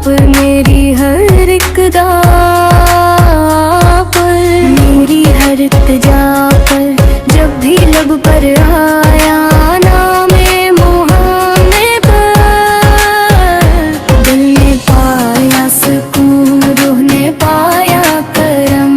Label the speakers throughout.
Speaker 1: आप मेरी हर एक अदा पर, मेरी हर इल्तिजा पर, जब भी लब पर आया नामे मोहम्मद पर, दिल ने पाया सुकून, रूह ने पाया करम,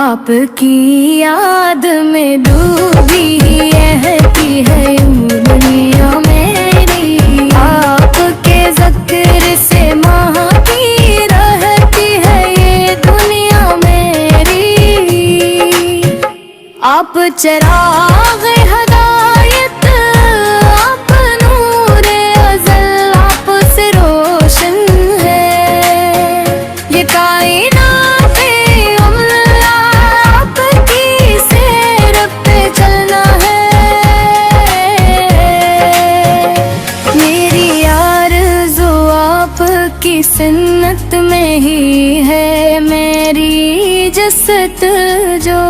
Speaker 1: आपकी याद में डूबी रहती है यूं दुनिया मेरी, आपके ज़िक्र से महकी रहती है ये दुनिया मेरी। आप चिराग हदायत, आप नूरे अज़ल, आप से रोशन है ये कायनात अल्लाह, आपकी सैर पे चलना है। मेरी आरज़ू आपकी सुन्नत में ही है, मेरी जसत जो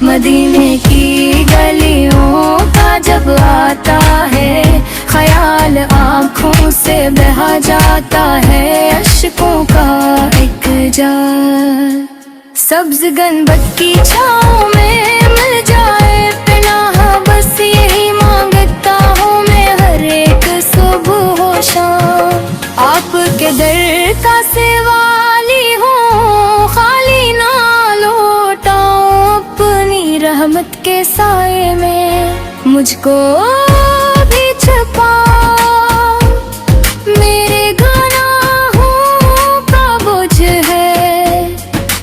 Speaker 1: मदीने की गलियों का जब आता है, ख्याल आँखों से बहा जाता है अश्कों का एक जाल। सब्ज गंबद की छाँव में मिल जाए पनाह, बस यही मांगता हूँ मैं हर एक सुबह हो शाम। आपके दर का सेवाली हूँ, खाली ना लौटाऊं, अपनी रहमत के साए में मुझको भी छुपा। मेरे गुनाहों का बोझ है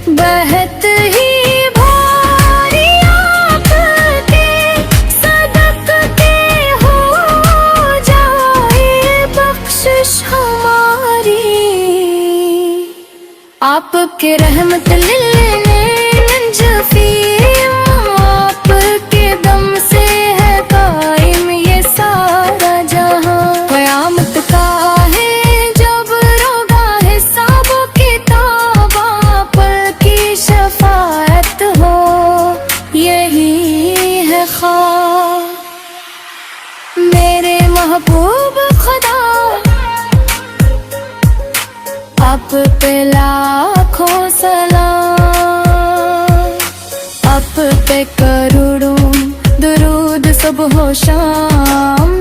Speaker 1: बहुत ही भारी, आपके सदक़े हो जाए बख्शिश हमारी। आपके रहमत लिल्ले नंजफी, आपके दम से है कायम ये सारा जहां। क़यामत का है जब रोगा हिसाब किताब, पर की शफाअत हो यही है ख्वाह। मेरे महबूब खुदा आप पे लाखों सलाम, आप पे करोड़ों दुरूद सुबह शाम।